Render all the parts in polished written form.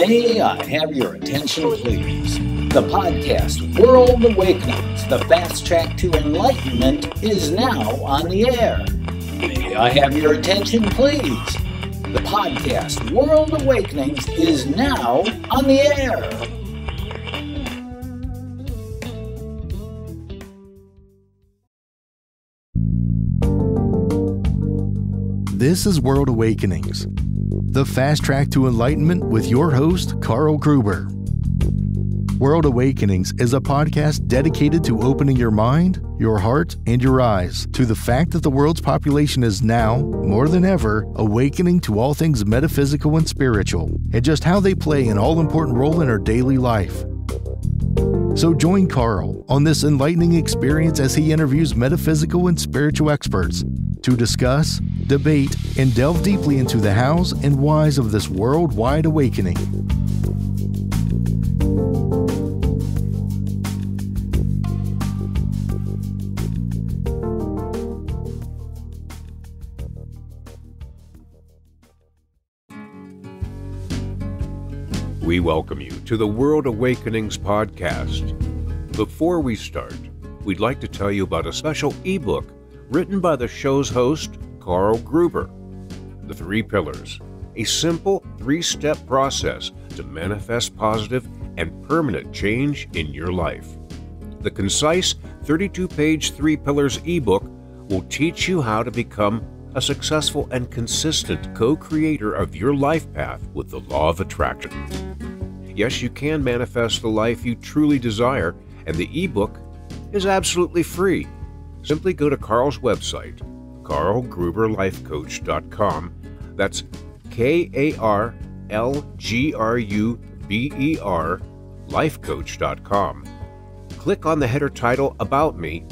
May I have your attention, please? The podcast World Awakenings, the fast track to enlightenment, is now on the air. May I have your attention, please? The podcast World Awakenings is now on the air. This is World Awakenings, the fast track to enlightenment with your host, Carl Gruber. World Awakenings is a podcast dedicated to opening your mind, your heart, and your eyes to the fact that the world's population is now, more than ever, awakening to all things metaphysical and spiritual, and just how they play an all-important role in our daily life. So join Carl on this enlightening experience as he interviews metaphysical and spiritual experts to discuss, debate, and delve deeply into the hows and whys of this worldwide awakening. We welcome you to the World Awakenings podcast. Before we start, we'd like to tell you about a special ebook written by the show's host, Carl Gruber. The 3 Pillars, a simple 3-step process to manifest positive and permanent change in your life. The concise 32-page 3 Pillars ebook will teach you how to become a successful and consistent co-creator of your life path with the law of attraction. Yes, you can manifest the life you truly desire, and the ebook is absolutely free. Simply go to Carl's website, carlgruberlifecoach.com. That's KARLGRUBER lifecoach.com. Click on the header title About Me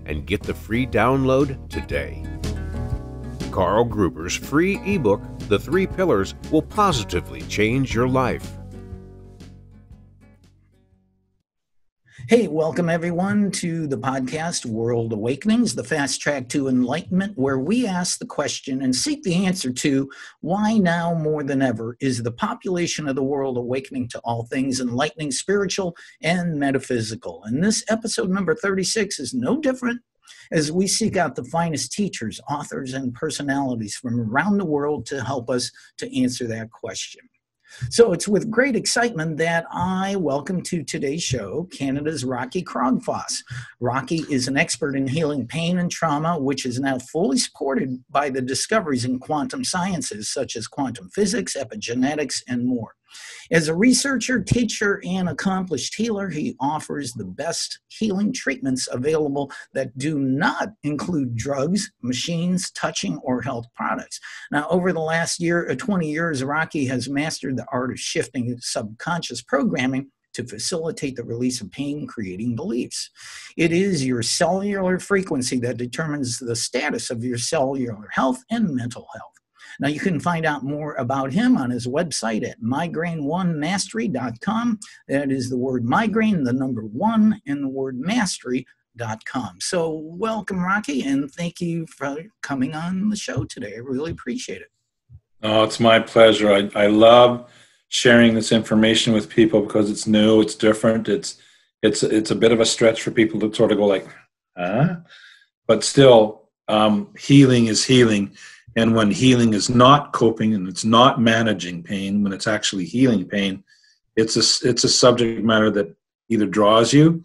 and get the free download today. Carl Gruber's free ebook, The 3 Pillars, will positively change your life. Hey, welcome everyone to the podcast World Awakenings, the fast track to enlightenment, where we ask the question and seek the answer to why now more than ever is the population of the world awakening to all things enlightening, spiritual, and metaphysical. And this episode number 36 is no different as we seek out the finest teachers, authors, and personalities from around the world to help us to answer that question. So it's with great excitement that I welcome to today's show Canada's Rocky Krogfoss. Rocky is an expert in healing pain and trauma, which is now fully supported by the discoveries in quantum sciences such as quantum physics, epigenetics, and more. As a researcher, teacher, and accomplished healer, he offers the best healing treatments available that do not include drugs, machines, touching, or health products. Now, over the last 20 years, Rocky has mastered the art of shifting subconscious programming to facilitate the release of pain-creating beliefs. It is your cellular frequency that determines the status of your cellular health and mental health. Now, you can find out more about him on his website at migraine1mastery.com. That is the word migraine, the number 1, and the word mastery.com. So welcome, Rocky, and thank you for coming on the show today. I really appreciate it. Oh, it's my pleasure. I love sharing this information with people because it's new, it's different, it's a bit of a stretch for people to sort of go like, huh? But still, healing is healing. And when healing is not coping and it's not managing pain, when it's actually healing pain, it's a subject matter that either draws you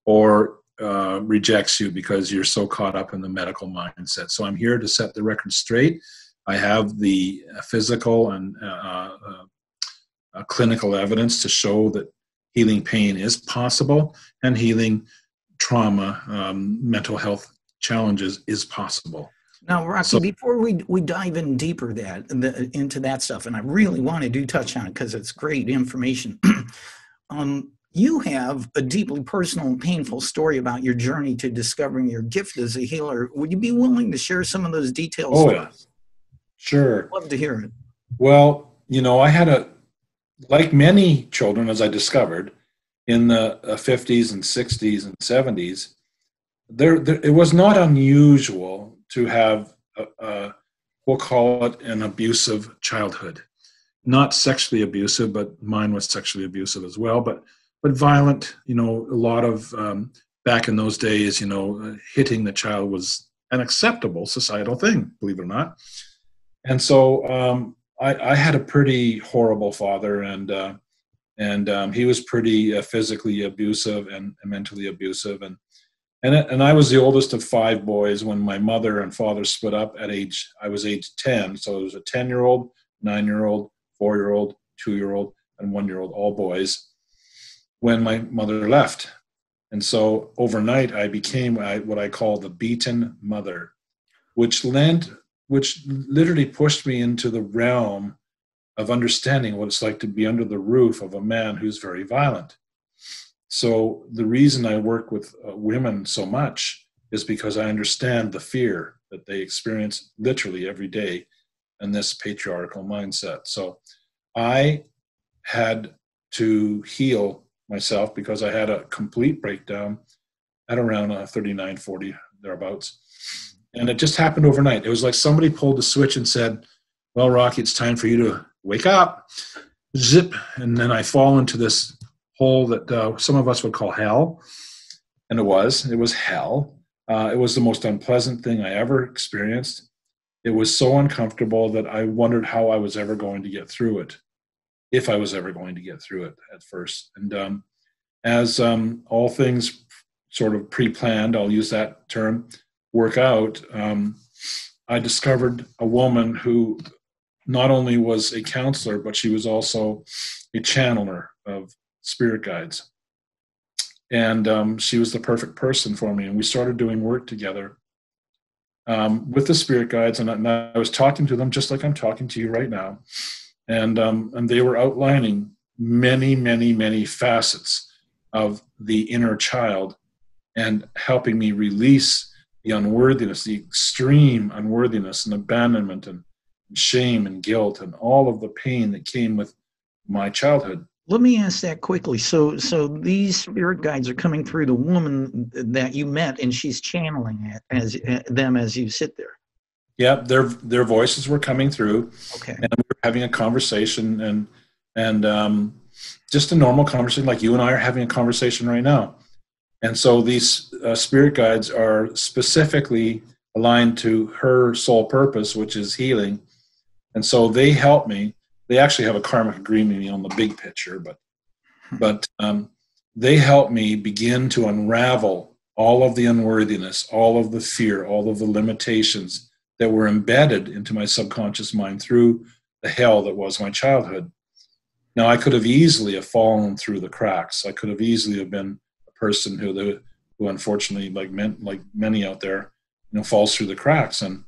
or rejects you because you're so caught up in the medical mindset. So I'm here to set the record straight. I have the physical and clinical evidence to show that healing pain is possible and healing trauma, mental health challenges is possible. Now, Rocky, before we dive in deeper into that stuff, and I really want to touch on it because it's great information, you have a deeply personal and painful story about your journey to discovering your gift as a healer. Would you be willing to share some of those details? Oh, yeah. Sure. I'd love to hear it. Well, I had like many children, as I discovered, in the 50s and 60s and 70s, it was not unusual to have, we'll call it an abusive childhood. not sexually abusive, but mine was sexually abusive as well, but violent. A lot of back in those days, hitting the child was an acceptable societal thing, believe it or not. And so I had a pretty horrible father, and he was pretty physically abusive and mentally abusive, and I was the oldest of 5 boys when my mother and father split up I was age 10. So it was a 10-year-old, 9-year-old, 4-year-old, 2-year-old, and 1-year-old, all boys, when my mother left. And so overnight I became what I call the beaten mother, which literally pushed me into the realm of understanding what it's like to be under the roof of a man who's very violent. So the reason I work with women so much is because I understand the fear that they experience literally every day in this patriarchal mindset. So I had to heal myself because I had a complete breakdown at around 39, 40, thereabouts. And it just happened overnight. It was like somebody pulled the switch and said, well, Rocky, it's time for you to wake up. Zip. And then I fall into this hole that some of us would call hell. And it was hell. It was the most unpleasant thing I ever experienced. It was so uncomfortable that I wondered how I was ever going to get through it, if I was ever going to get through it at first. And as all things sort of pre-planned, I'll use that term, work out, I discovered a woman who not only was a counselor, but she was also a channeler of spirit guides. And she was the perfect person for me. And we started doing work together with the spirit guides. And I was talking to them just like I'm talking to you right now. And they were outlining many, many, many facets of the inner child and helping me release the unworthiness, the extreme unworthiness and abandonment and shame and guilt and all of the pain that came with my childhood. Let me ask that quickly. So these spirit guides are coming through the woman that you met, and she's channeling it as you sit there. Yeah, their voices were coming through. Okay. And we were having a conversation and just a normal conversation like you and I are having a conversation right now. And so these spirit guides are specifically aligned to her sole purpose, which is healing. And so they help me. They actually have a karmic agreement on the big picture, but they help me begin to unravel all of the unworthiness, all of the fear, all of the limitations that were embedded into my subconscious mind through the hell that was my childhood. Now, I could have easily have fallen through the cracks. I could have easily have been a person who unfortunately, like many out there, falls through the cracks. And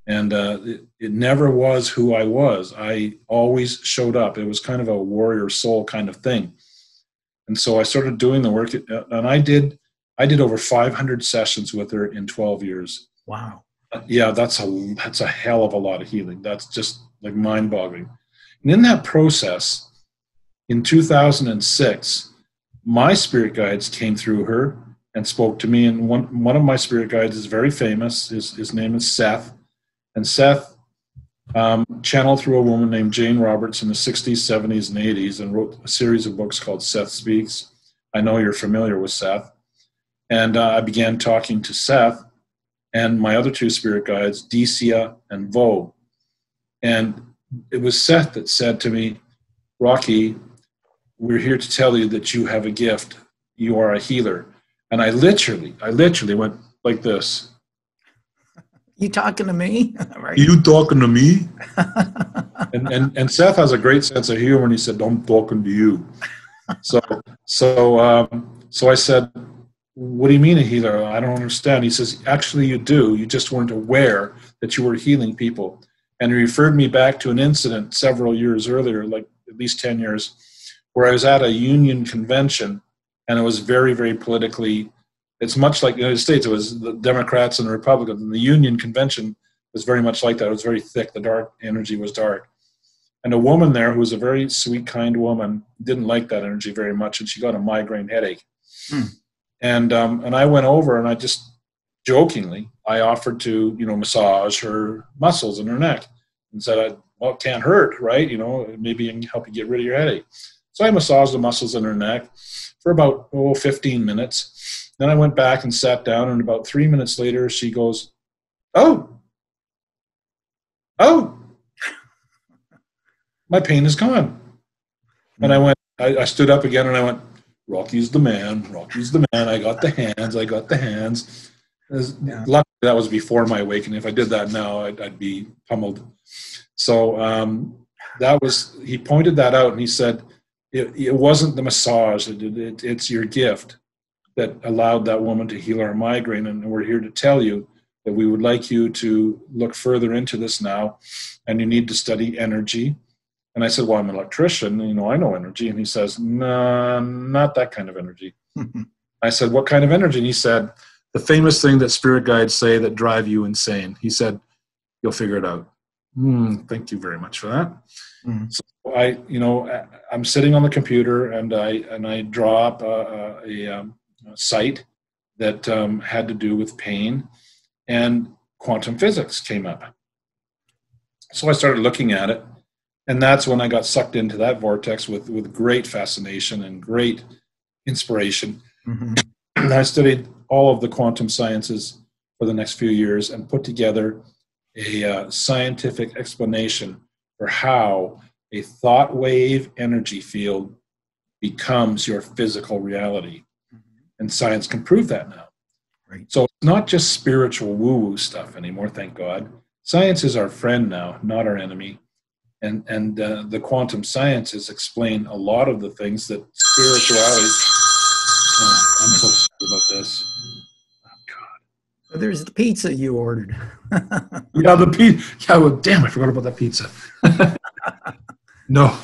it never was who I was. I always showed up. It was kind of a warrior soul kind of thing. And so I started doing the work, and I did over 500 sessions with her in 12 years. Wow. Yeah, that's a hell of a lot of healing. That's just like mind-boggling. And in that process, in 2006, my spirit guides came through her and spoke to me. And one of my spirit guides is very famous. His name is Seth. And Seth channeled through a woman named Jane Roberts in the 60s, 70s, and 80s and wrote a series of books called Seth Speaks. I know you're familiar with Seth. And I began talking to Seth and my other 2 spirit guides, Decia and Vo. And it was Seth that said to me, Rocky, we're here to tell you that you have a gift. You are a healer. And I literally went like this. You talking to me? Right. You talking to me? and Seth has a great sense of humor, and he said, I'm talking to you. So I said, what do you mean a healer? I don't understand. He says, actually you do. You just weren't aware that you were healing people. And he referred me back to an incident several years earlier, like at least 10 years, where I was at a union convention, and it was very, very politically, it's much like the United States. It was the Democrats and the Republicans. And the union convention was very much like that. It was very thick. The dark energy was dark. And a woman there who was a very sweet, kind woman didn't like that energy very much, and she got a migraine headache. And I went over, and I just jokingly, I offered to, massage her muscles in her neck and said, well, it can't hurt, right? Maybe it can help you get rid of your headache. So I massaged the muscles in her neck for about 15 minutes. Then I went back and sat down, and about 3 minutes later, she goes, oh, my pain is gone. And I stood up again, and I went, Rocky's the man. I got the hands. Luckily, that was before my awakening. If I did that now, I'd be pummeled. So he pointed that out, and he said, it wasn't the massage. It's your gift that allowed that woman to heal her migraine. And we're here to tell you that we would like you to look further into this now, and you need to study energy. And I said, well, I'm an electrician, I know energy. And he says, no, not that kind of energy. I said, what kind of energy? And he said, the famous thing that spirit guides say that drive you insane. He said, you'll figure it out. Thank you very much for that. So I'm sitting on the computer, and I draw up a site that had to do with pain, and quantum physics came up. So I started looking at it, and that's when I got sucked into that vortex with great fascination and great inspiration. I studied all of the quantum sciences for the next few years and put together a scientific explanation for how a thought wave energy field becomes your physical reality. And science can prove that now. Right. So it's not just spiritual woo-woo stuff anymore, thank God. Science is our friend now, not our enemy. And the quantum sciences explain a lot of the things that spirituality... I'm so sorry about this. Oh, God. There's the pizza you ordered. Yeah, the pizza. Yeah, well, damn, I forgot about that pizza. No,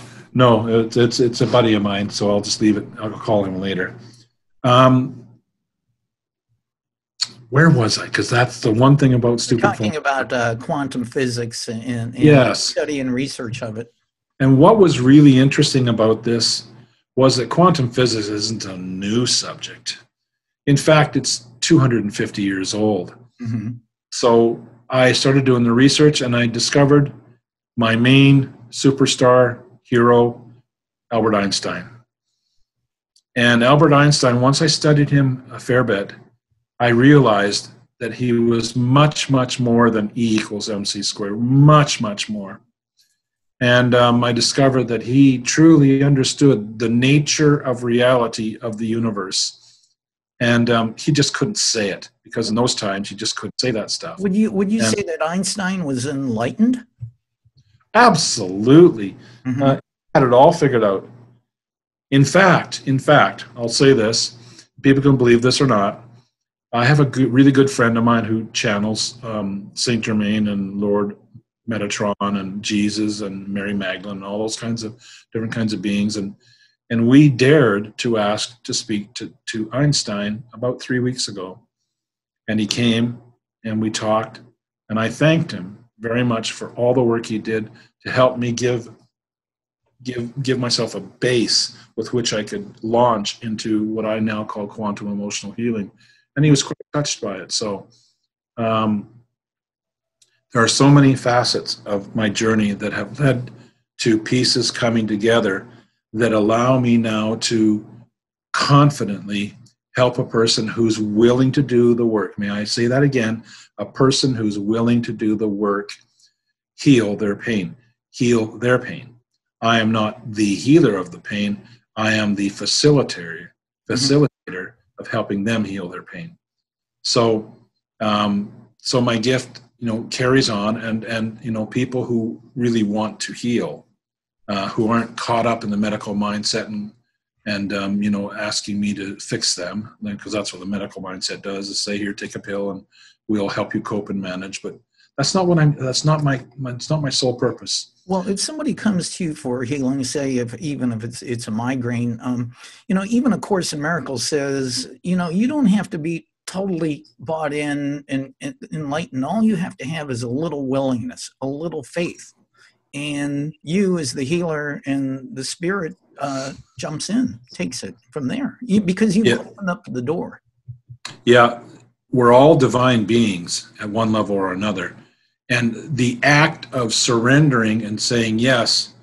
it's a buddy of mine, so I'll just leave it. I'll call him later. Where was I? Because that's the one thing about stupid talking phone. about quantum physics and Yes. study and research of it. And what was really interesting about this was that quantum physics isn't a new subject. In fact, it's 250 years old. So I started doing the research, and I discovered my main superstar hero, Albert Einstein. And Albert Einstein, once I studied him a fair bit, I realized that he was much, much more than E equals MC squared, much, much more. And I discovered that he truly understood the nature of reality of the universe. And he just couldn't say it, because in those times, he just couldn't say that stuff. Would you say that Einstein was enlightened? Absolutely. Had it all figured out. In fact, I'll say this, people can believe this or not, I have a really good friend of mine who channels Saint Germain and Lord Metatron and Jesus and Mary Magdalene and all those different kinds of beings. And we dared to ask to speak to Einstein about 3 weeks ago. And he came, and we talked, and I thanked him very much for all the work he did to help me give myself a base with which I could launch into what I now call quantum emotional healing. And he was quite touched by it. So there are so many facets of my journey that have led to pieces coming together that allow me now to confidently help a person who's willing to do the work. May I say that again? A person who's willing to do the work, heal their pain. I am not the healer of the pain. I am the facilitator of helping them heal their pain. So my gift, carries on, and people who really want to heal, who aren't caught up in the medical mindset and asking me to fix them, because that's what the medical mindset does, is say, here, take a pill and we'll help you cope and manage. But that's not it's not my sole purpose. Well, if somebody comes to you for healing, say even if it's a migraine, even A Course in Miracles says, you don't have to be totally bought in and enlightened. All you have to have is a little willingness, a little faith. And you, as the healer, and the spirit jumps in, takes it from there, because you've opened up the door. Yeah, we're all divine beings at one level or another. And the act of surrendering and saying yes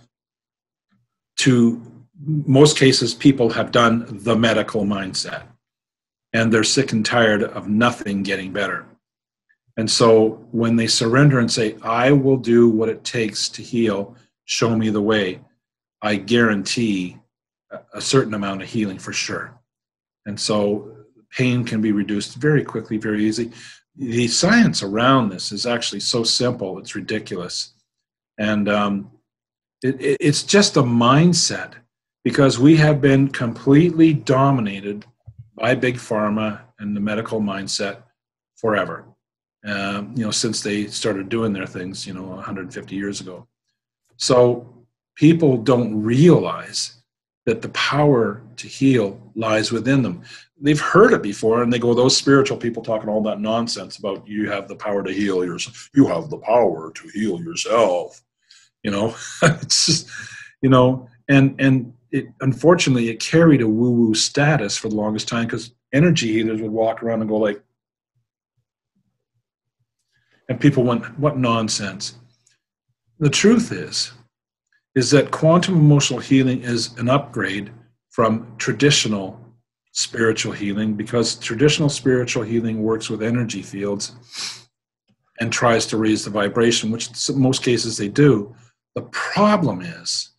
to, most cases, people have done the medical mindset, and they're sick and tired of nothing getting better. And so when they surrender and say, I will do what it takes to heal, show me the way, I guarantee a certain amount of healing for sure. And so pain can be reduced very quickly, very easy. The science around this is actually so simple, it's ridiculous. And it's just a mindset, because we have been completely dominated by big pharma and the medical mindset forever. Since they started doing their things, 150 years ago. So people don't realize that the power to heal lies within them. They've heard it before, and they go, those spiritual people talking all that nonsense about you have the power to heal yourself. You have the power to heal yourself. It's just, and it, unfortunately, it carried a woo-woo status for the longest time, because energy healers would walk around and go like, and people went, what nonsense. The truth is that quantum emotional healing is an upgrade from traditional spiritual healing, because traditional spiritual healing works with energy fields and tries to raise the vibration, which in most cases they do. The problem is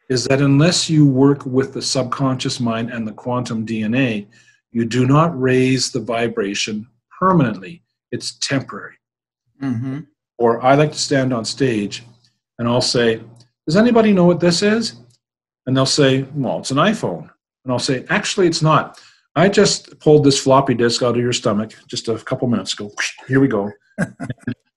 that unless you work with the subconscious mind and the quantum DNA, you do not raise the vibration permanently. It's temporary. Mm-hmm. Or I like to stand on stage and I'll say, does anybody know what this is? And they'll say, well, it's an iPhone. And I'll say, actually, it's not. I just pulled this floppy disk out of your stomach just a couple minutes ago. Here we go.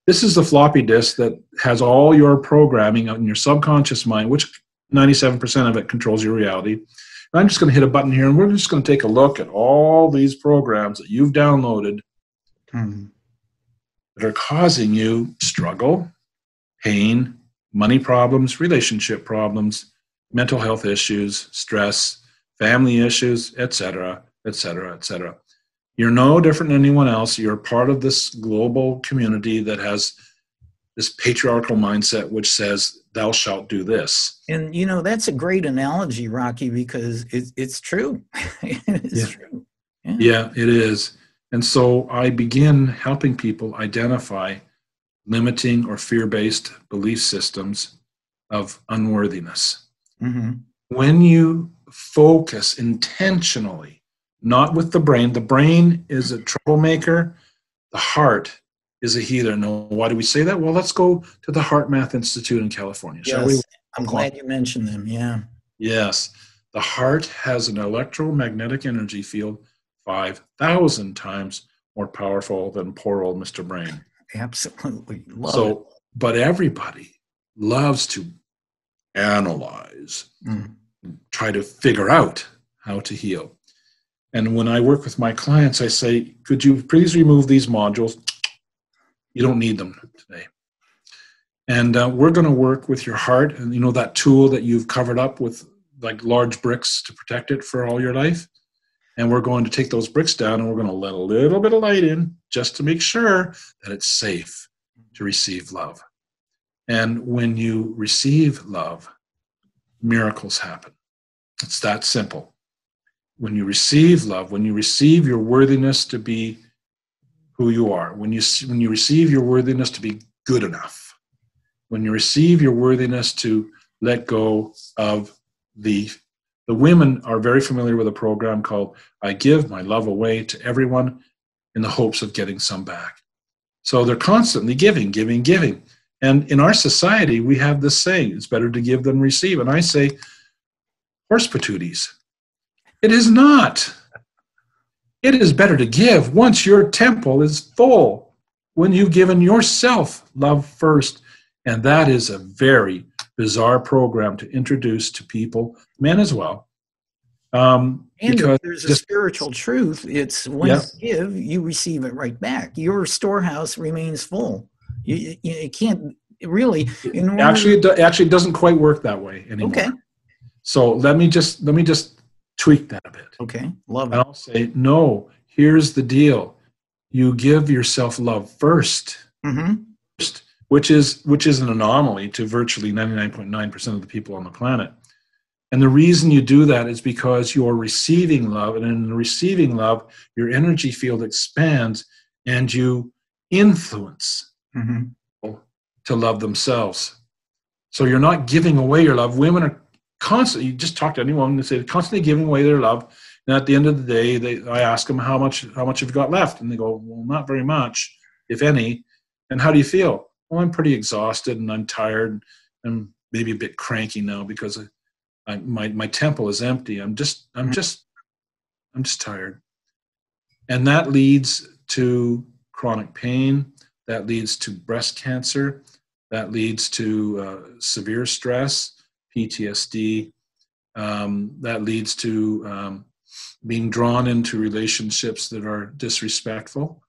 This is the floppy disk that has all your programming in your subconscious mind, which 97% of it controls your reality. And I'm just going to hit a button here, and we're just going to take a look at all these programs that you've downloaded that are causing you struggle, pain, money problems, relationship problems, mental health issues, stress, family issues, etc., etc., etc. You're no different than anyone else. You're part of this global community that has this patriarchal mindset which says, thou shalt do this. And, that's a great analogy, Rocky, because it's true. It's true. Yeah, it is. And so I begin helping people identify limiting or fear-based belief systems of unworthiness. Mm-hmm. When you focus intentionally, not with the brain is a troublemaker, the heart is a healer. Now, why do we say that? Well, let's go to the Heart Math Institute in California, shall we? I'm glad you mentioned them, yeah. Yes. The heart has an electromagnetic energy field 5,000 times more powerful than poor old Mr. Brain. Absolutely. Love it. But everybody loves to analyze, try to figure out how to heal. And when I work with my clients, I say, could you please remove these modules? You don't need them today. And we're going to work with your heart, and that tool that you've covered up with like large bricks to protect it for all your life. And we're going to take those bricks down, and we're going to let a little bit of light in just to make sure that it's safe to receive love. And when you receive love, miracles happen. It's that simple. When you receive love, when you receive your worthiness to be who you are, when you receive your worthiness to be good enough, when you receive your worthiness to let go of the women are very familiar with a program called I Give My Love Away to Everyone in the hopes of getting some back. So they're constantly giving. And in our society, we have this saying, it's better to give than receive. And I say, horse patooties. It is not. It is better to give once your temple is full, when you've given yourself love first. And that is a very bizarre program to introduce to people, men as well. And if there's a spiritual truth, it's when you give, you receive it right back. Your storehouse remains full. You can't really. It actually doesn't quite work that way anymore. Okay. So let me just tweak that a bit. Okay, love it. And I'll say, no, here's the deal. You give yourself love first. Mm-hmm. First, which is an anomaly to virtually 99.9% of the people on the planet. And the reason you do that is because you're receiving love, and in receiving love, your energy field expands and you influence people to love themselves. So you're not giving away your love. Women are constantly, you just talk to anyone and say, constantly giving away their love. And at the end of the day, I ask them, how much have you got left? And they go, well, not very much, if any. And how do you feel? Well, I'm pretty exhausted and I'm tired and maybe a bit cranky now because my temple is empty. I'm just tired. And that leads to chronic pain. That leads to breast cancer. That leads to severe stress, PTSD. That leads to being drawn into relationships that are disrespectful,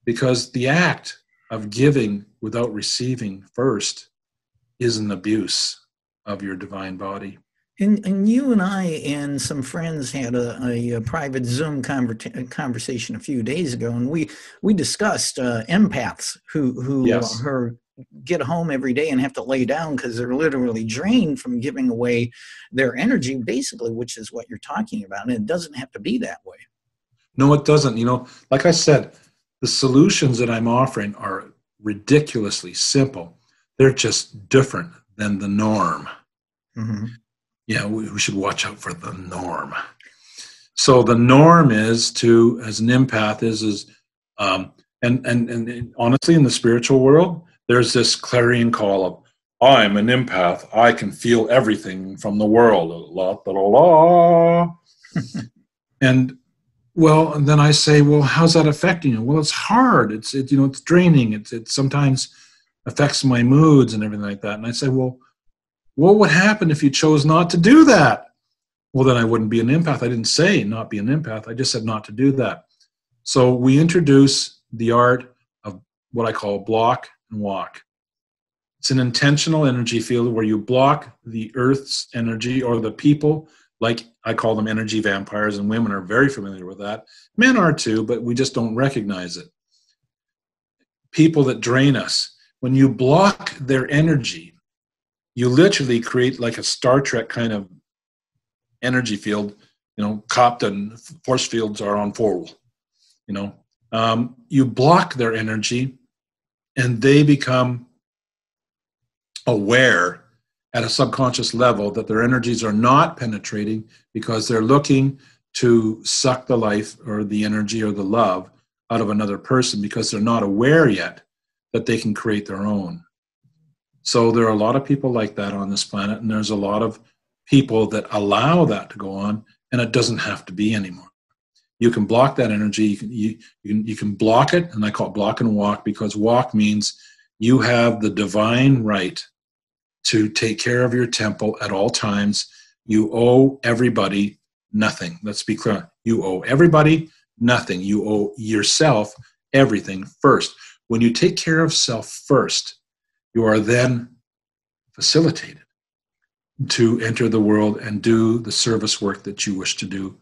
because the act of giving without receiving first is an abuse of your divine body. And you and I and some friends had a private Zoom conversation a few days ago, and we discussed empaths who Yes. get home every day and have to lay down because they're literally drained from giving away their energy, basically, which is what you're talking about. And it doesn't have to be that way. No, it doesn't. Like I said, the solutions that I'm offering are ridiculously simple. They're just different than the norm. Mm-hmm. Yeah, we should watch out for the norm. So the norm is to, as an empath, and honestly, in the spiritual world, there's this clarion call of, I'm an empath. I can feel everything from the world. La, la, la, la. And then I say, well, how's that affecting you? Well, it's hard. It's draining. It sometimes affects my moods and everything like that. And I say, well, what would happen if you chose not to do that? Well, then I wouldn't be an empath. I didn't say not be an empath. I just said not to do that. So we introduce the art of what I call block and walk. It's an intentional energy field where you block the earth's energy, or the people, like I call them energy vampires, and women are very familiar with that. Men are too, but we just don't recognize it. People that drain us. When you block their energy, you literally create like a Star Trek kind of energy field. Compton force fields are on full. You block their energy, and they become aware at a subconscious level that their energies are not penetrating, because they're looking to suck the life or the energy or the love out of another person, because they're not aware yet that they can create their own. So there are a lot of people like that on this planet, and there's a lot of people that allow that to go on, and it doesn't have to be anymore. You can block that energy. You can block it, and I call it block and walk, because walk means you have the divine right to take care of your temple at all times. You owe everybody nothing. Let's be clear. You owe everybody nothing. You owe yourself everything first. When you take care of self first, you are then facilitated to enter the world and do the service work that you wish to do,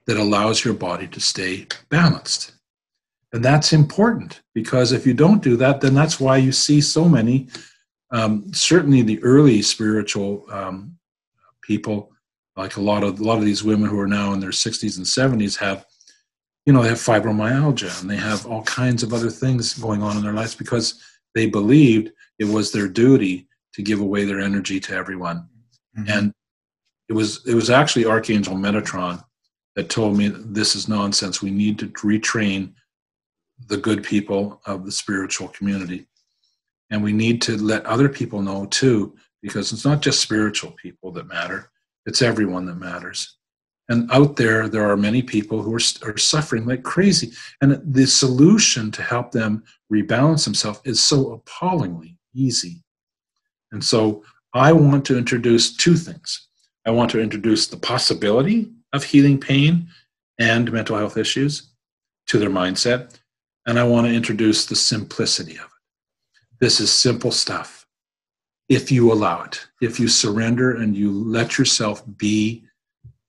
that allows your body to stay balanced. And that's important, because if you don't do that, then that's why you see so many, certainly the early spiritual people, like a lot of these women who are now in their 60s and 70s have, they have fibromyalgia, and they have all kinds of other things going on in their lives, because they believed it was their duty to give away their energy to everyone. Mm-hmm. And it was actually Archangel Metatron that told me this is nonsense. We need to retrain the good people of the spiritual community. And we need to let other people know too, because it's not just spiritual people that matter. It's everyone that matters. And out there are many people who are suffering like crazy. And the solution to help them rebalance themselves is so appallingly easy. And so I want to introduce two things. I want to introduce the possibility of healing pain and mental health issues to their mindset. And I want to introduce the simplicity of it. This is simple stuff. If you allow it, if you surrender and you let yourself be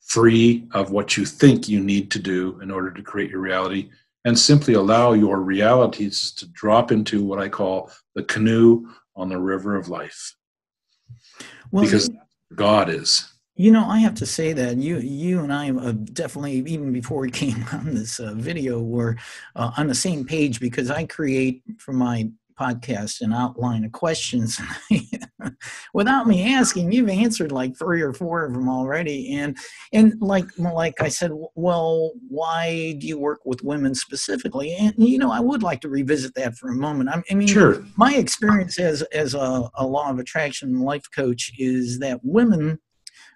free of what you think you need to do in order to create your reality, and simply allow your realities to drop into what I call the canoe on the river of life. Well, Because God is. I have to say that you and I definitely, even before we came on this video, were on the same page, because I create for my podcast an outline of questions. Without me asking, you've answered like 3 or 4 of them already. And like I said, well, why do you work with women specifically? And I would like to revisit that for a moment. I mean, Sure. My experience as a law of attraction life coach is that women,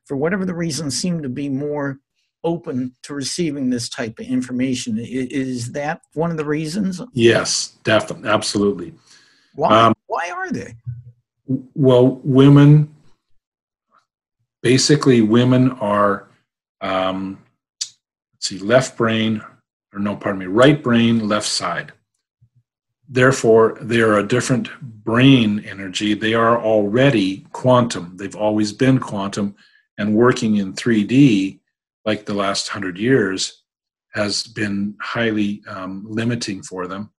for whatever the reason, seem to be more open to receiving this type of information. Is that one of the reasons? Yes, definitely. Absolutely. Why? Why are they? Well, women are, right brain, left side. Therefore, they are a different brain energy. They are already quantum. They've always been quantum, and working in 3D, like the last 100 years, has been highly limiting for them.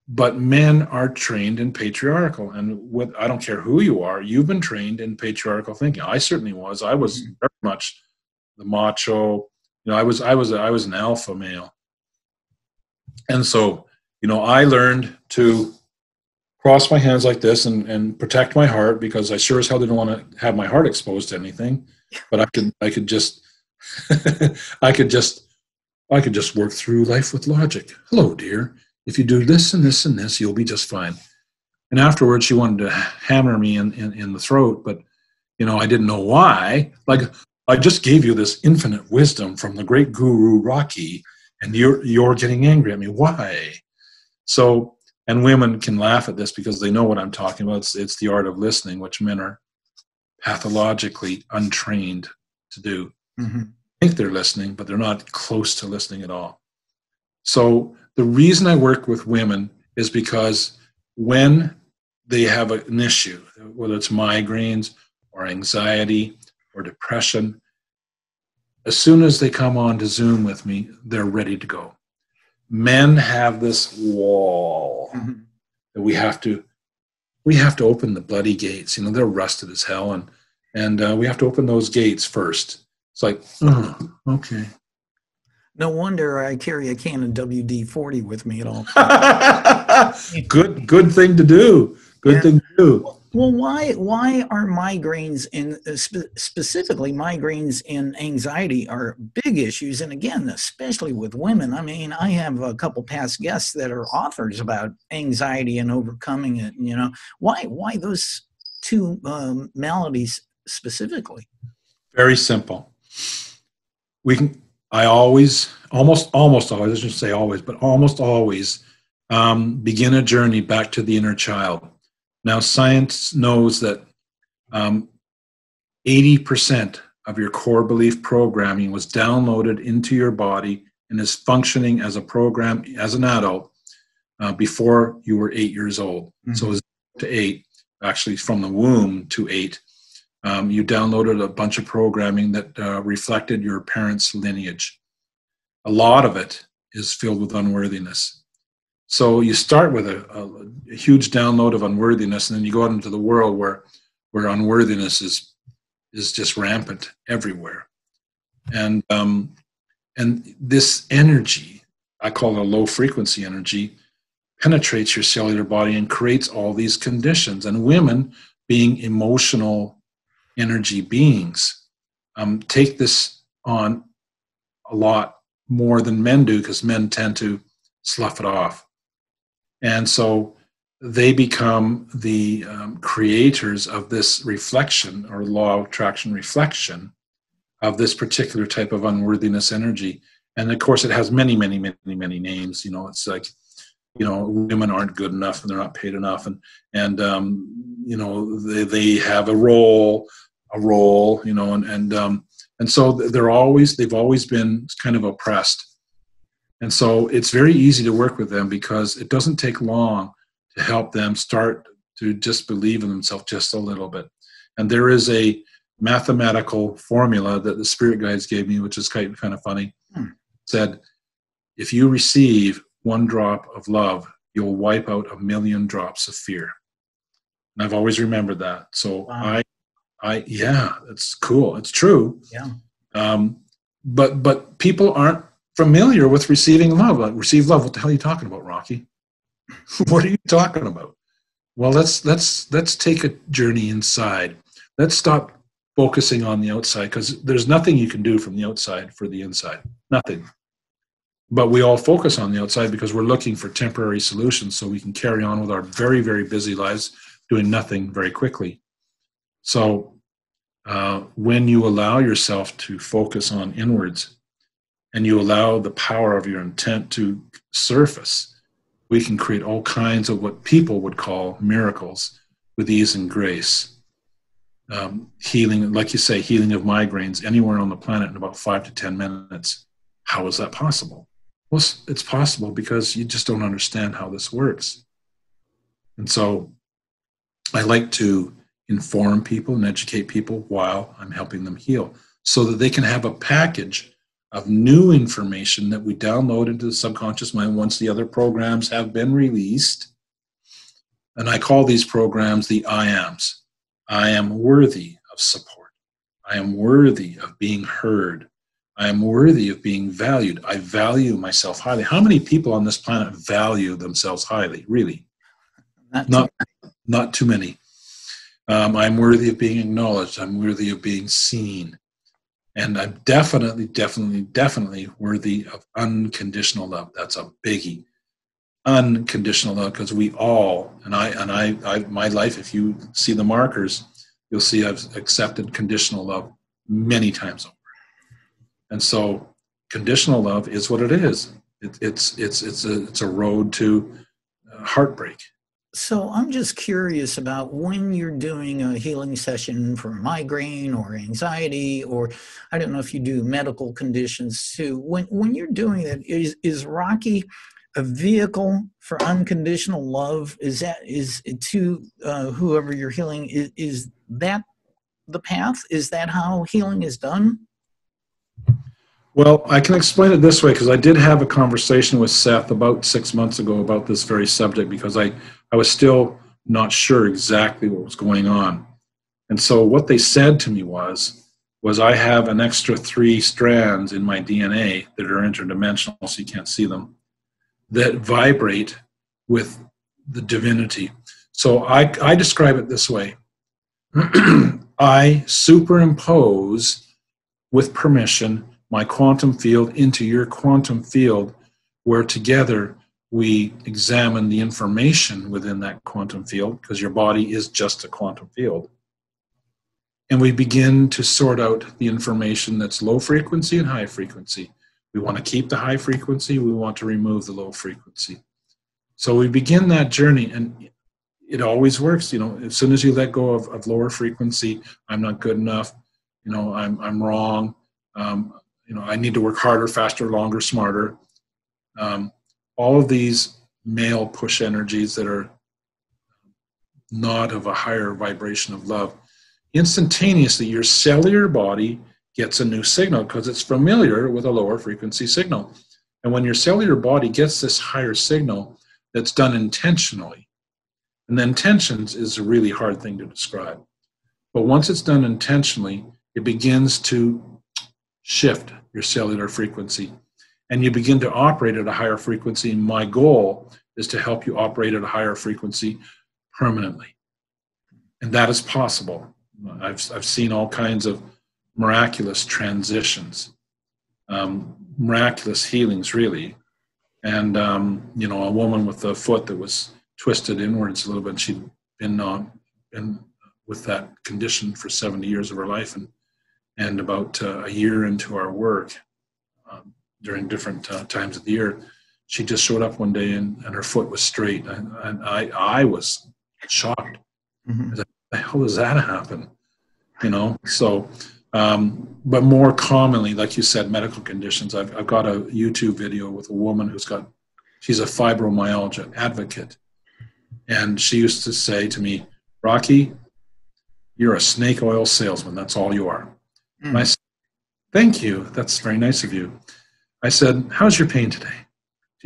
But men are trained in patriarchal, and I don't care who you are, you've been trained in patriarchal thinking. I certainly was. I was very much the macho. I was an alpha male, and so I learned to cross my hands like this and protect my heart, because I sure as hell didn't want to have my heart exposed to anything. But I could just I could just work through life with logic. Hello, dear. If you do this and this and this, you'll be just fine. And afterwards, she wanted to hammer me in the throat, but I didn't know why. Like, I just gave you this infinite wisdom from the great guru Rocky, and you're getting angry at me. Why? So, and women can laugh at this because they know what I'm talking about. It's the art of listening, which men are pathologically untrained to do. Mm-hmm. Think they're listening, but they're not close to listening at all. So the reason I work with women is because when they have an issue, whether it's migraines or anxiety or depression, as soon as they come on to Zoom with me, they're ready to go. Men have this wall that we have to open the bloody gates. They're rusted as hell, and we have to open those gates first. It's like, oh, okay. No wonder I carry a can of WD-40 with me at all. Good thing to do. Good thing to do. Well, why are migraines, and specifically migraines and anxiety, are big issues? And again, especially with women. I mean, I have a couple past guests that are authors about anxiety and overcoming it. Why those two maladies specifically? Very simple. Almost always, I shouldn't say always, but almost always begin a journey back to the inner child. Now, science knows that 80% of your core belief programming was downloaded into your body and is functioning as a program as an adult before you were 8 years old. Mm-hmm. So 0 to 8, actually from the womb to 8, you downloaded a bunch of programming that reflected your parents' lineage. A lot of it is filled with unworthiness. So you start with a huge download of unworthiness, and then you go out into the world where unworthiness is just rampant everywhere. And this energy, I call it a low frequency energy, penetrates your cellular body and creates all these conditions. And women, being emotional energy beings, take this on a lot more than men do, because men tend to slough it off. And so they become the creators of this reflection, or law of attraction reflection, of this particular type of unworthiness energy. And of course, it has many, many, many, many names. It's like, women aren't good enough and they're not paid enough, and they have a role, and so they've always been kind of oppressed. And so it's very easy to work with them, because it doesn't take long to help them start to just believe in themselves just a little bit. And there is a mathematical formula that the spirit guides gave me, which is kind of funny. Said, if you receive 1 drop of love, you'll wipe out 1,000,000 drops of fear. And I've always remembered that. So Wow. yeah, it's cool. It's true. Yeah. But people aren't familiar with receiving love. Like, receive love. What the hell are you talking about, Rocky? What are you talking about? Well, let's take a journey inside. Let's stop focusing on the outside, because there's nothing you can do from the outside for the inside. Nothing. But we all focus on the outside because we're looking for temporary solutions so we can carry on with our very, very busy lives doing nothing very quickly. So when you allow yourself to focus on inwards and you allow the power of your intent to surface, we can create all kinds of what people would call miracles with ease and grace. Healing, like you say, healing of migraines anywhere on the planet in about 5 to 10 minutes. How is that possible? Well, it's possible because you just don't understand how this works. And so I like to inform people and educate people while I'm helping them heal, so that they can have a package of new information that we download into the subconscious mind once the other programs have been released. And I call these programs the I ams. I am worthy of support. I am worthy of being heard. I am worthy of being valued. I value myself highly. How many people on this planet value themselves highly? Really? Not too many. I'm worthy of being acknowledged. I'm worthy of being seen. And I'm definitely worthy of unconditional love. That's a biggie. Unconditional love, because we all, and I, my life, if you see the markers, you'll see I've accepted conditional love many times over. And so conditional love is what it is. It's a road to heartbreak. So I'm just curious about when you're doing a healing session for migraine or anxiety, or I don't know if you do medical conditions too. When you're doing that, is Rocky a vehicle for unconditional love? Is to whoever you're healing? Is that the path? Is that how healing is done? Well, I can explain it this way, because I did have a conversation with Seth about 6 months ago about this very subject, because I was still not sure exactly what was going on. And so what they said to me was I have an extra 3 strands in my DNA that are interdimensional, so you can't see them, that vibrate with the divinity. So I describe it this way. I superimpose, with permission, my quantum field into your quantum field, where together we examine the information within that quantum field, because your body is just a quantum field. And we begin to sort out the information that's low frequency and high frequency. We want to keep the high frequency. We want to remove the low frequency. So we begin that journey, and it always works. You know, as soon as you let go of lower frequency, I'm not good enough. You know, I'm wrong. You know, I need to work harder, faster, longer, smarter. All of these male push energies that are not of a higher vibration of love, instantaneously your cellular body gets a new signal, because it's familiar with a lower frequency signal. And when your cellular body gets this higher signal that's done intentionally, and the intentions is a really hard thing to describe, but once it's done intentionally, it begins to shift your cellular frequency, and you begin to operate at a higher frequency. My goal is to help you operate at a higher frequency permanently. And that is possible. I've seen all kinds of miraculous transitions, miraculous healings, really. And, you know, a woman with a foot that was twisted inwards a little bit, she'd been with that condition for 70 years of her life. And about a year into our work, during different times of the year, she just showed up one day and her foot was straight. And I was shocked. Mm-hmm. What the hell does that happen? You know, so, but more commonly, like you said, medical conditions. I've got a YouTube video with a woman she's a fibromyalgia advocate. And she used to say to me, Rocky, you're a snake oil salesman. That's all you are. And I said, thank you. That's very nice of you. I said, how's your pain today?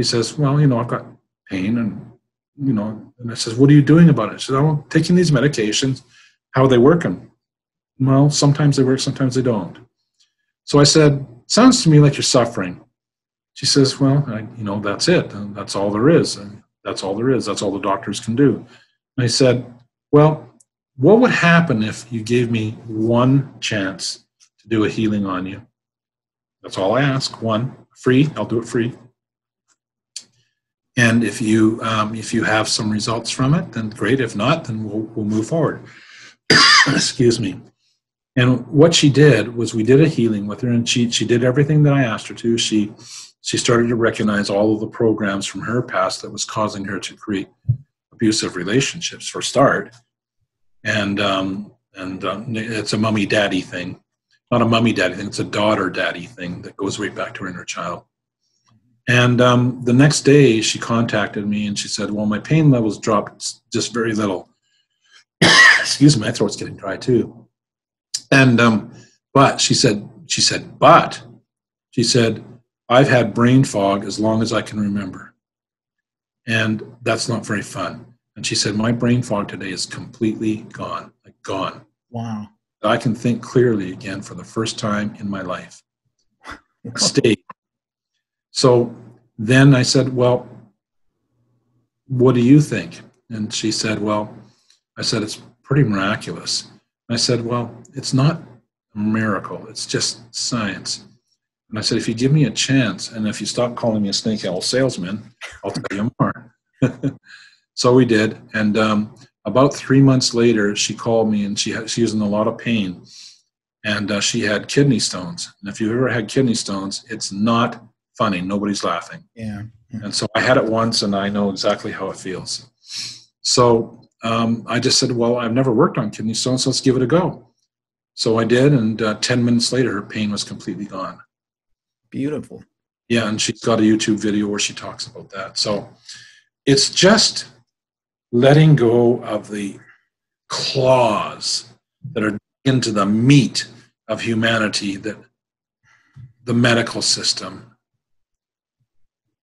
she says, well, I've got pain and, and I says, what are you doing about it? She says, I'm taking these medications. How are they working? Well, sometimes they work, sometimes they don't. So I said, sounds to me like you're suffering. She says, well, that's it. And that's all there is. And that's all there is. That's all the doctors can do. And I said, well, what would happen if you gave me one chance to do a healing on you? That's all I ask. One, free. I'll do it free. And if you have some results from it, then great. If not, then we'll move forward. Excuse me. And what she did was we did a healing with her, and she did everything that I asked her to. She started to recognize all of the programs from her past that was causing her to create abusive relationships, for a start. And it's a mummy-daddy thing. Not a mummy-daddy thing. It's a daughter-daddy thing that goes right back to her inner child. And the next day, she contacted me, and she said, well, my pain levels dropped just very little. Excuse me, my throat's getting dry, too. And but she said, I've had brain fog as long as I can remember. And that's not very fun. And she said, my brain fog today is completely gone, like gone. Wow. I can think clearly again for the first time in my life. State. So then I said, well, what do you think? And she said, well, I said, it's pretty miraculous. And I said, well, it's not a miracle. It's just science. And I said, if you give me a chance, and if you stop calling me a snake oil salesman, I'll tell you more. So we did. And about 3 months later, she called me, and she was in a lot of pain. And she had kidney stones. And if you've ever had kidney stones, it's not funny. Nobody's laughing. Yeah. And so I had it once, and I know exactly how it feels. So I just said, well, I've never worked on kidney stones, so let's give it a go. So I did, and 10 minutes later, her pain was completely gone. Beautiful. Yeah, and she's got a YouTube video where she talks about that. So it's just letting go of the claws that are into the meat of humanity that the medical system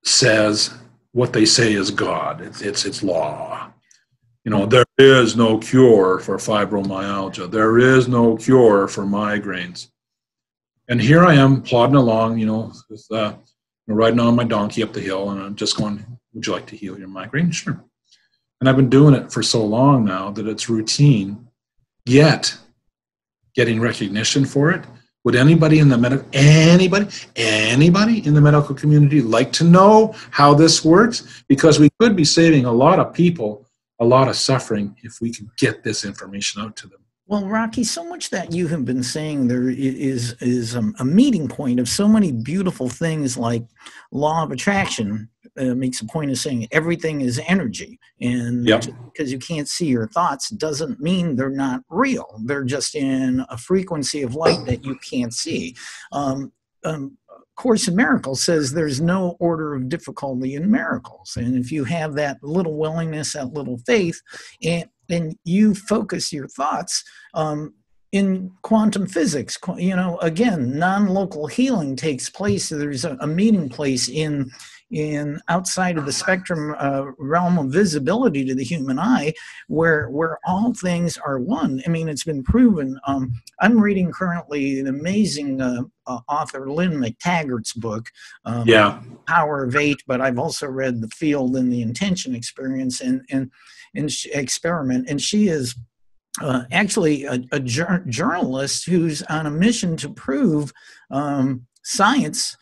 says what they say is God. It's law. There is no cure for fibromyalgia. There is no cure for migraines. And here I am plodding along, with, riding on my donkey up the hill, and I'm just going, would you like to heal your migraine? Sure. And I've been doing it for so long now that it's routine, yet getting recognition for it. Would anybody in the medical community like to know how this works? Because we could be saving a lot of people a lot of suffering if we could get this information out to them. Well, Rocky, so much that you have been saying there is a meeting point of so many beautiful things, like law of attraction makes a point of saying everything is energy. And yep. Because you can't see your thoughts doesn't mean they're not real. They're just in a frequency of light that you can't see. Course in Miracles says there's no order of difficulty in miracles. And if you have that little willingness, that little faith, and you focus your thoughts in quantum physics, again, non-local healing takes place. There's a meeting place in outside of the spectrum realm of visibility to the human eye, where all things are one. I mean, it's been proven. I'm reading currently an amazing author, Lynn McTaggart's book, Power of Eight, but I've also read The Field and the Intention Experience and Experiment, and she is actually a journalist who's on a mission to prove science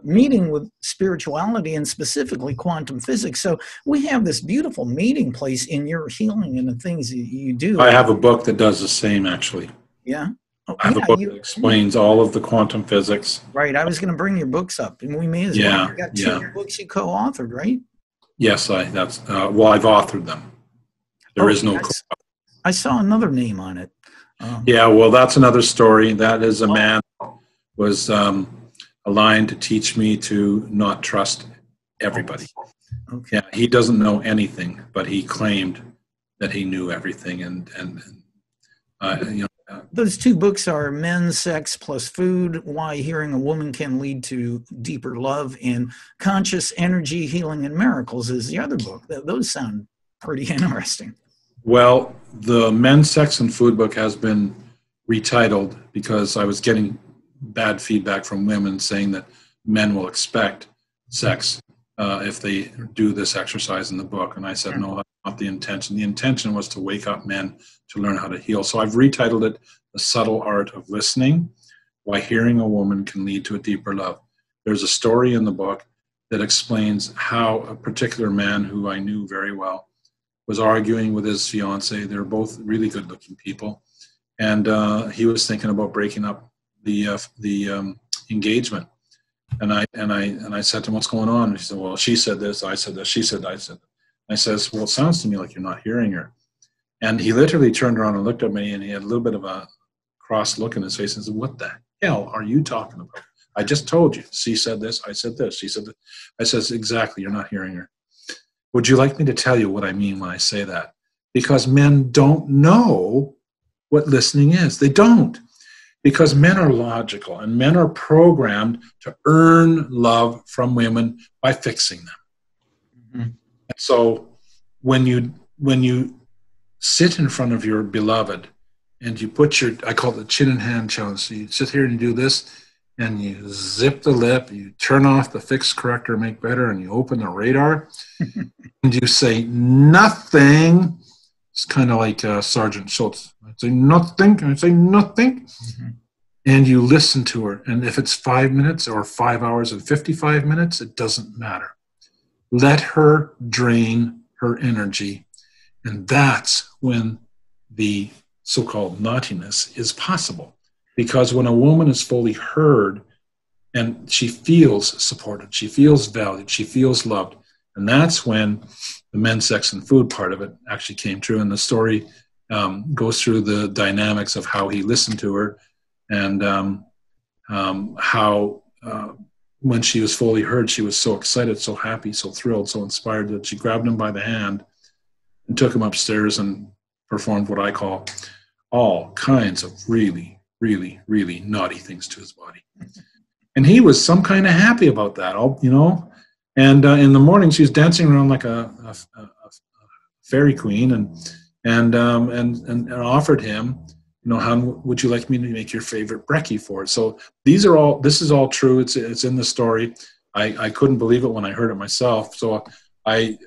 meeting with spirituality and specifically quantum physics. So we have this beautiful meeting place in your healing and the things that you do. I have a book that does the same, actually. Yeah. Oh, I have a book that explains all of the quantum physics. Right. I was going to bring your books up, and we may as well. You got two books you co-authored, right? Yes, I've authored them. There is no. I saw another name on it. Well, that's another story. That is a man was aligned to teach me to not trust everybody. Okay. Yeah, he doesn't know anything, but he claimed that he knew everything, and Those two books are Men, Sex Plus Food, Why Hearing a Woman Can Lead to Deeper Love, and Conscious Energy, Healing, and Miracles is the other book. Those sound pretty interesting. Well, the Men, Sex, and Food book has been retitled because I was getting bad feedback from women saying that men will expect sex if they do this exercise in the book. And I said, no, that's not the intention. The intention was to wake up men to learn how to heal. So I've retitled it The Subtle Art of Listening, Why Hearing a Woman Can Lead to a Deeper Love. There's a story in the book that explains how a particular man who I knew very well was arguing with his fiance. They're both really good-looking people. And he was thinking about breaking up the engagement. And I said to him, what's going on? And he said, well, she said this, I said this, she said, I said. I says, well, it sounds to me like you're not hearing her. And he literally turned around and looked at me, and he had a little bit of a cross look in his face and said, what the hell are you talking about? I just told you. She said this, I said this, she said this. I says, exactly, you're not hearing her. Would you like me to tell you what I mean when I say that? Because men don't know what listening is. They don't. Because men are logical, and men are programmed to earn love from women by fixing them. Mm-hmm. And so when you sit in front of your beloved and you put your, I call it the chin and hand challenge. So you sit here and you do this, and you zip the lip, you turn off the fix, correct, or make better, and you open the radar, and you say nothing. It's kind of like Sergeant Schultz. I say nothing, I say nothing. Mm-hmm. And you listen to her. And if it's 5 minutes or 5 hours and 55 minutes, it doesn't matter. Let her drain her energy. And that's when the so-called naughtiness is possible. Because when a woman is fully heard and she feels supported, she feels valued, she feels loved, and that's when the Men, Sex, and Food part of it actually came true. And the story goes through the dynamics of how he listened to her and how when she was fully heard, she was so excited, so happy, so thrilled, so inspired that she grabbed him by the hand and took him upstairs and performed what I call all kinds of really, really, really naughty things to his body. And he was some kind of happy about that, you know. And in the morning, she was dancing around like a fairy queen, and offered him, you know, how would you like me to make your favorite brekkie for it? So this is all true. It's in the story. I couldn't believe it when I heard it myself. So I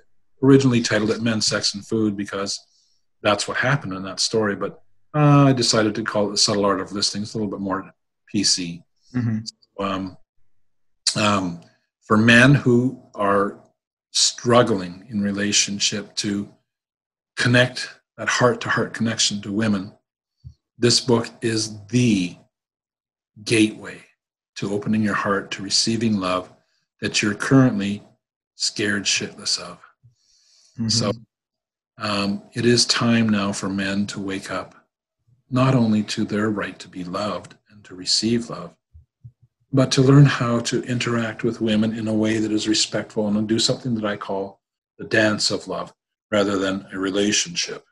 originally titled it Men, Sex, and Food because that's what happened in that story. But I decided to call it The Subtle Art of Listening. It's a little bit more PC. Mm-hmm. For men who are struggling in relationship to connect that heart-to-heart connection to women, this book is the gateway to opening your heart to receiving love that you're currently scared shitless of. Mm-hmm. So it is time now for men to wake up, not only to their right to be loved and to receive love, but to learn how to interact with women in a way that is respectful and do something that I call the dance of love rather than a relationship.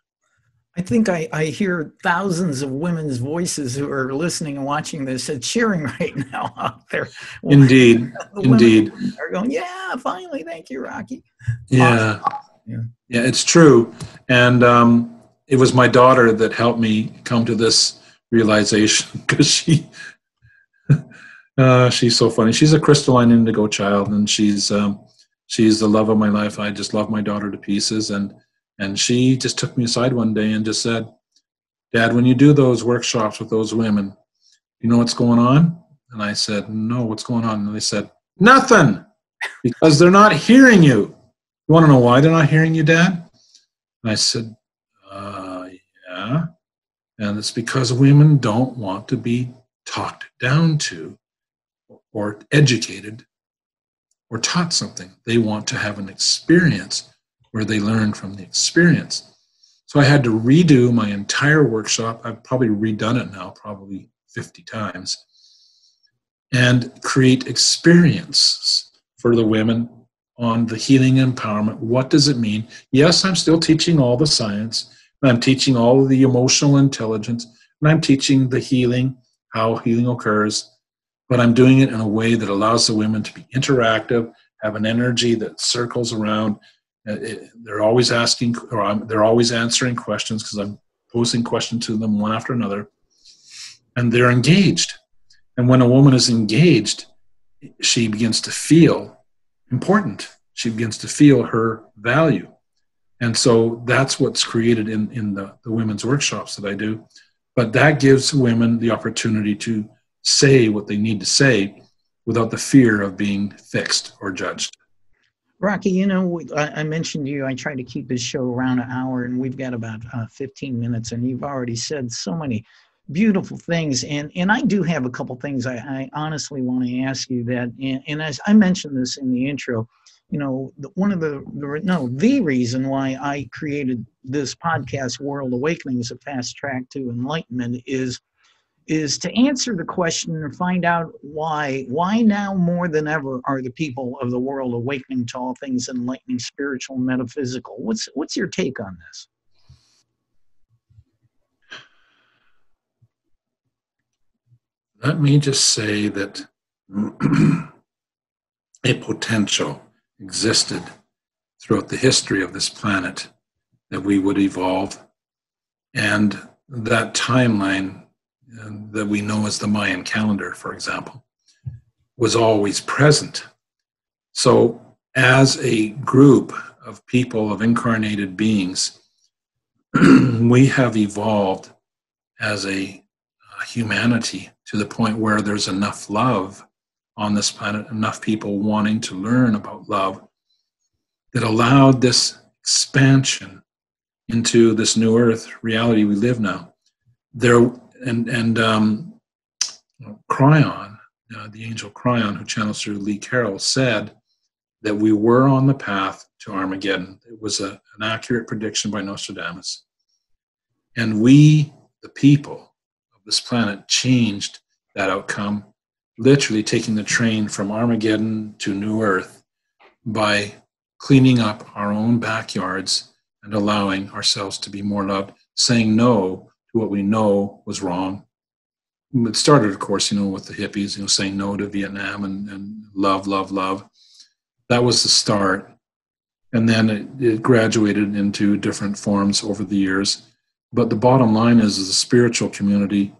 I think I hear thousands of women's voices who are listening and watching this and cheering right now out there. Indeed. Indeed. They're going, yeah, finally, thank you, Rocky. Yeah. Awesome. Yeah, it's true. And it was my daughter that helped me come to this realization because she's so funny. She's a crystalline indigo child, and she's the love of my life. I just love my daughter to pieces. And she just took me aside one day and just said, Dad, when you do those workshops with those women, you know what's going on? And I said, no, what's going on? And they said, nothing, because they're not hearing you. You want to know why they're not hearing you, Dad? And I said, yeah. And it's because women don't want to be talked down to or educated or taught something. They want to have an experience where they learn from the experience. So I had to redo my entire workshop. I've probably redone it now, probably 50 times, and create experiences for the women on the healing empowerment. What does it mean? Yes, I'm still teaching all the science, and I'm teaching all of the emotional intelligence, And I'm teaching the healing, how healing occurs, but I'm doing it in a way that allows the women to be interactive, have an energy that circles around. They're always asking, or they're always answering questions because I'm posing questions to them one after another. And they're engaged. And when a woman is engaged, she begins to feel important. She begins to feel her value. And so that's what's created in the women's workshops that I do. But that gives women the opportunity to say what they need to say without the fear of being fixed or judged. Rocky, you know, I mentioned to you, I try to keep this show around an hour, and we've got about 15 minutes, and you've already said so many beautiful things. And I do have a couple things I honestly want to ask you that, and as I mentioned this in the intro, you know, the reason why I created this podcast, World Awakening, is a fast track to enlightenment, is to answer the question and find out why now more than ever are the people of the world awakening to all things enlightening, spiritual, metaphysical. What's your take on this? Let me just say that a potential existed throughout the history of this planet that we would evolve, and that timeline that we know as the Mayan calendar, for example, was always present. So as a group of people, of incarnated beings, we have evolved as a humanity to the point where there's enough love on this planet, enough people wanting to learn about love, that allowed this expansion into this new earth reality we live now. Cryon, the angel Cryon, who channels through Lee Carroll, said that we were on the path to Armageddon. It was an accurate prediction by Nostradamus. And we, the people of this planet, changed that outcome, literally taking the train from Armageddon to New Earth by cleaning up our own backyards and allowing ourselves to be more loved, saying no to what we know was wrong. It started, of course, with the hippies, saying no to Vietnam and love, love, love. That was the start. And then it graduated into different forms over the years. But the bottom line is the spiritual community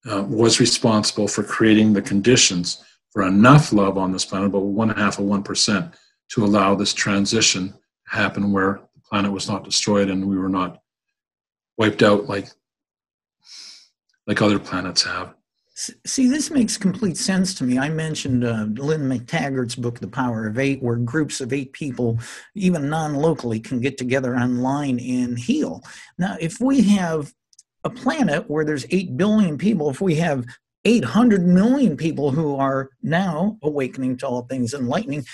was responsible for creating the conditions for enough love on this planet, about 0.5%, to allow this transition to happen where the planet was not destroyed and we were not wiped out like other planets have. See, this makes complete sense to me. I mentioned Lynn McTaggart's book, The Power of Eight, where groups of 8 people, even non-locally, can get together online and heal. Now, if we have a planet where there's 8 billion people, if we have 800 million people who are now awakening to all things enlightening,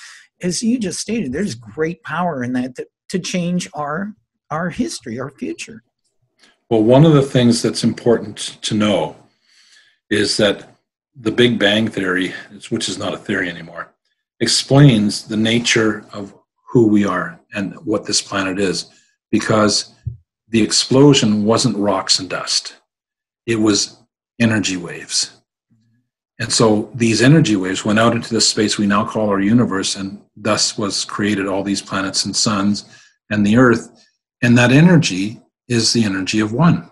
as you just stated, there's great power in that to change our history, our future. Well, one of the things that's important to know is that the Big Bang Theory, which is not a theory anymore, explains the nature of who we are and what this planet is, because the explosion wasn't rocks and dust. It was energy waves. And so these energy waves went out into the space we now call our universe, and thus was created all these planets and suns and the earth. And that energy is the energy of one.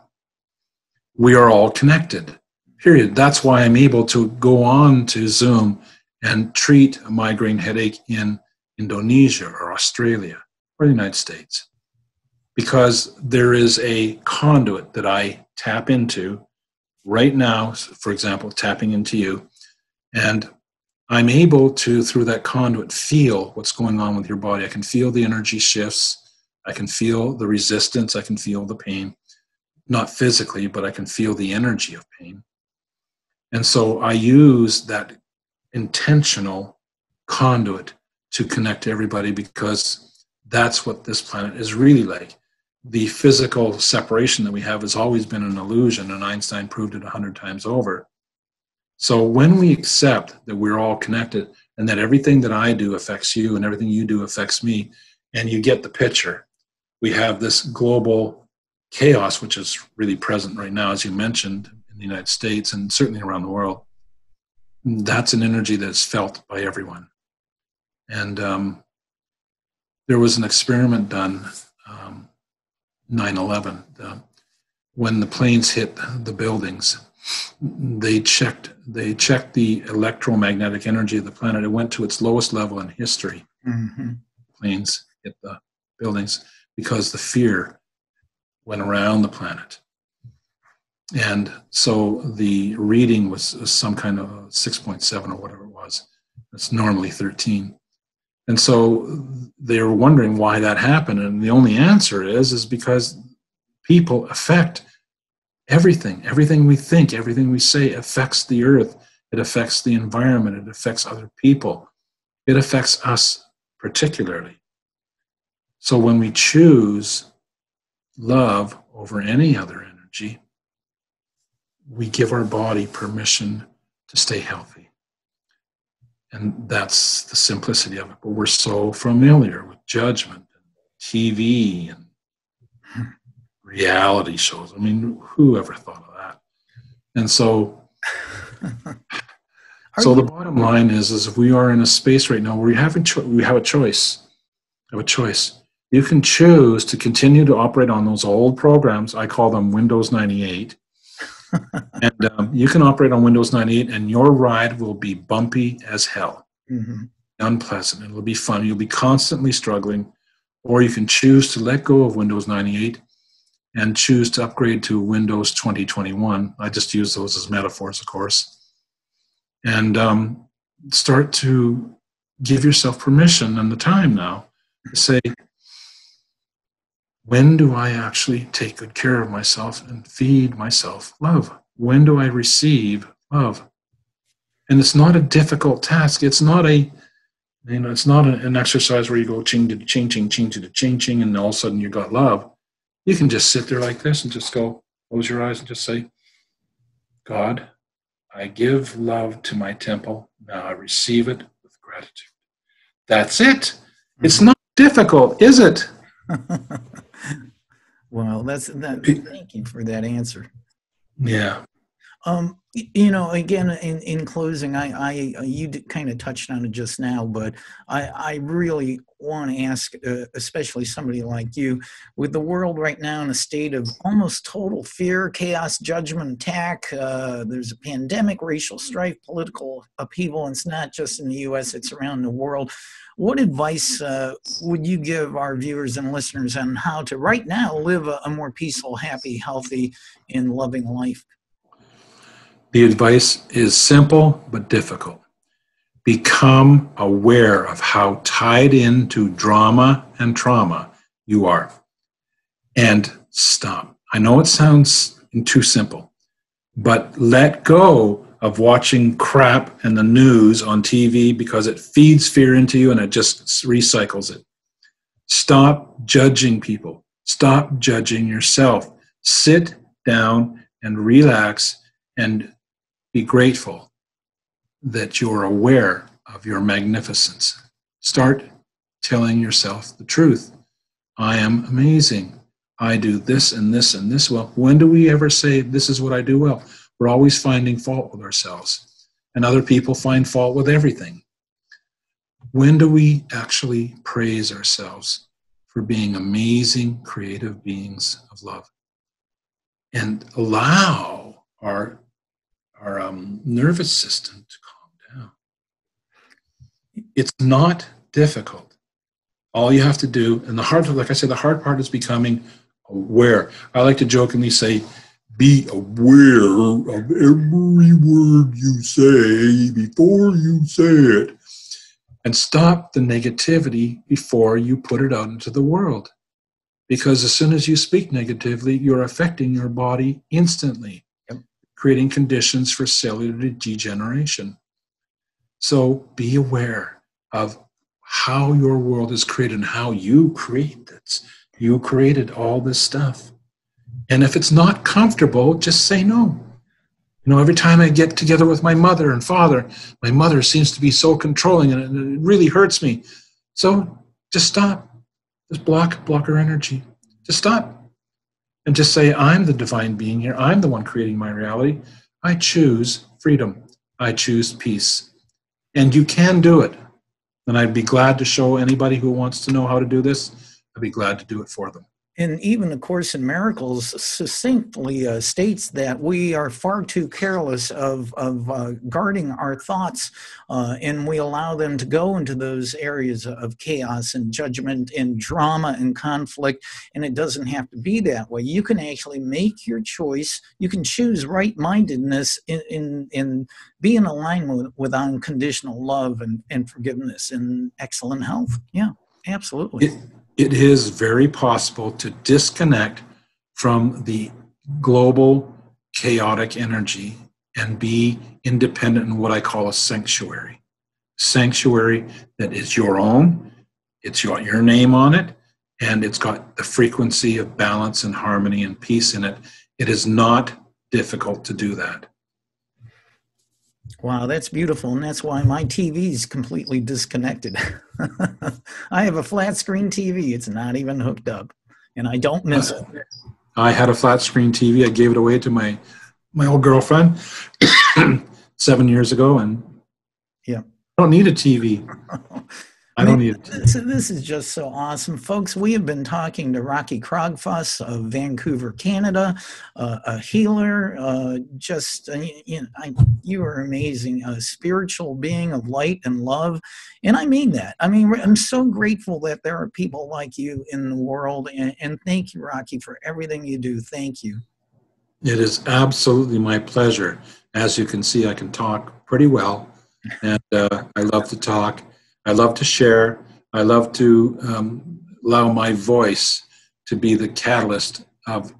We are all connected, period. That's why I'm able to go on to Zoom and treat a migraine headache in Indonesia or Australia or the United States, because there is a conduit that I tap into right now, for example, tapping into you, and I'm able to, through that conduit, feel what's going on with your body. I can feel the energy shifts. I can feel the resistance. I can feel the pain, not physically, but I can feel the energy of pain. And so I use that intentional conduit to connect to everybody, because that's what this planet is really like. The physical separation that we have has always been an illusion, and Einstein proved it 100 times over. So when we accept that we're all connected and that everything that I do affects you and everything you do affects me, and you get the picture, we have this global chaos, which is really present right now, as you mentioned, in the United States and certainly around the world, that's an energy that's felt by everyone. And there was an experiment done, 9/11, when the planes hit the buildings. They checked the electromagnetic energy of the planet. It went to its lowest level in history. Mm-hmm. Planes hit the buildings because the fear went around the planet. And so the reading was some kind of 6.7 or whatever it was. It's normally 13. And so they were wondering why that happened. And the only answer is because people affect everything. Everything we think, everything we say affects the earth. It affects the environment. It affects other people. It affects us particularly. So when we choose love over any other energy, we give our body permission to stay healthy. And that's the simplicity of it. But we're so familiar with judgment and TV and reality shows. I mean, who ever thought of that? And so, the bottom line is if we are in a space right now where we have a choice. You can choose to continue to operate on those old programs. I call them Windows 98. And you can operate on Windows 98 and your ride will be bumpy as hell. Mm-hmm. Unpleasant. It'll be fun. You'll be constantly struggling. Or you can choose to let go of Windows 98 and choose to upgrade to Windows 2021. I just use those as metaphors, of course. And start to give yourself permission and the time now to say, when do I actually take good care of myself and feed myself love? When do I receive love? And it's not a difficult task. It's not it's not an exercise where you go ching to the ching, ching, ching to the ching, ching, and all of a sudden you got love. You can just sit there like this and just go, close your eyes and just say, God, I give love to my temple. Now I receive it with gratitude. That's it. It's not difficult, is it? Well, thank you for that answer. Yeah. Again, in closing, you kind of touched on it just now, but I really want to ask, especially somebody like you, with the world right now in a state of almost total fear, chaos, judgment, attack. There's a pandemic, racial strife, political upheaval. And it's not just in the U.S., it's around the world. What advice would you give our viewers and listeners on how to right now live a more peaceful, happy, healthy, and loving life? The advice is simple but difficult. Become aware of how tied into drama and trauma you are. And stop. I know it sounds too simple, but let go of watching crap in the news on TV because it feeds fear into you and it just recycles it. Stop judging people. Stop judging yourself. Sit down and relax and be grateful that you're aware of your magnificence. Start telling yourself the truth. I am amazing. I do this and this and this well. When do we ever say, this is what I do well? We're always finding fault with ourselves. And other people find fault with everything. When do we actually praise ourselves for being amazing, creative beings of love? And allow our nervous system to calm down. It's not difficult. All you have to do, and like I said, the hard part is becoming aware. I like to jokingly say, be aware of every word you say before you say it. And stop the negativity before you put it out into the world. Because as soon as you speak negatively, you're affecting your body instantly, creating conditions for cellular degeneration. So be aware of how your world is created and how you create this. You created all this stuff. And if it's not comfortable, just say no. Every time I get together with my mother and father, my mother seems to be so controlling and it really hurts me. So just stop. Just block her energy. Just stop. and just say, I'm the divine being here. I'm the one creating my reality. I choose freedom. I choose peace. And you can do it. And I'd be glad to show anybody who wants to know how to do this. I'd be glad to do it for them. And even A Course in Miracles succinctly states that we are far too careless of guarding our thoughts, and we allow them to go into those areas of chaos and judgment and drama and conflict, and it doesn't have to be that way. You can actually make your choice. You can choose right-mindedness in be in alignment with unconditional love and forgiveness and excellent health. Yeah, absolutely. It is very possible to disconnect from the global chaotic energy and be independent in what I call a sanctuary. Sanctuary that is your own, it's got your name on it, and it's got the frequency of balance and harmony and peace in it. It is not difficult to do that. Wow, that's beautiful, and that's why my TV is completely disconnected. I have a flat screen TV. It's not even hooked up, and I don't miss it. I had a flat screen TV. I gave it away to my old girlfriend 7 years ago, and yeah, I don't need a TV. I don't need it. This is just so awesome. Folks, we have been talking to Rocky Krogfoss of Vancouver, Canada, a healer. You are amazing, a spiritual being of light and love. And I mean that. I mean, I'm so grateful that there are people like you in the world. And thank you, Rocky, for everything you do. Thank you. It is absolutely my pleasure. As you can see, I can talk pretty well. And I love to talk. I love to share. I love to allow my voice to be the catalyst of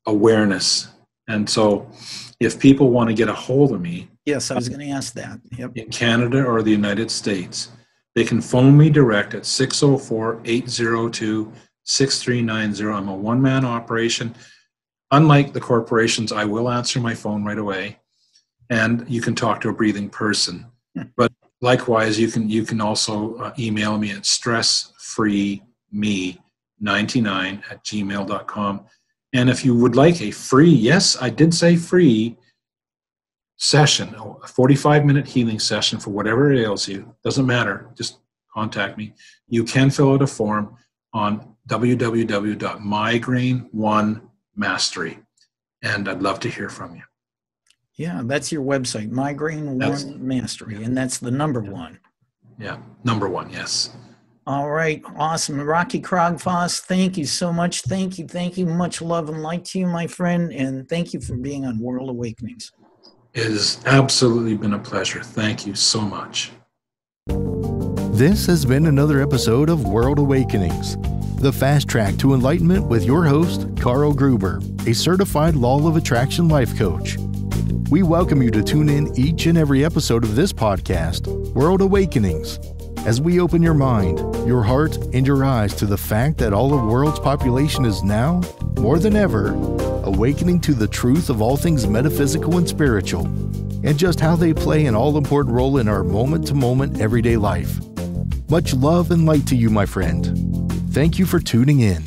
awareness. And so if people want to get a hold of me. Yes, I was going to ask that. Yep. In Canada or the United States, they can phone me direct at 604-802-6390. I'm a one-man operation. Unlike the corporations, I will answer my phone right away. And you can talk to a breathing person. But likewise, you can also email me at stressfreeme99@gmail.com. And if you would like a free, yes, I did say free session, a 45-minute healing session for whatever ails you, doesn't matter, just contact me. You can fill out a form on www.migraine1mastery. And I'd love to hear from you. Yeah, that's your website, Migraine One Mastery, and that's the number one. Yeah, number one, yes. All right, awesome. Rocky Krogfoss, thank you so much. Thank you. Much love and light to you, my friend, and thank you for being on World Awakenings. It has absolutely been a pleasure. Thank you so much. This has been another episode of World Awakenings, the fast track to enlightenment with your host, Carl Gruber, a certified Law of Attraction life coach. We welcome you to tune in each and every episode of this podcast, World Awakenings, as we open your mind, your heart, and your eyes to the fact that all the world's population is now, more than ever, awakening to the truth of all things metaphysical and spiritual, and just how they play an all-important role in our moment-to-moment everyday life. Much love and light to you, my friend. Thank you for tuning in.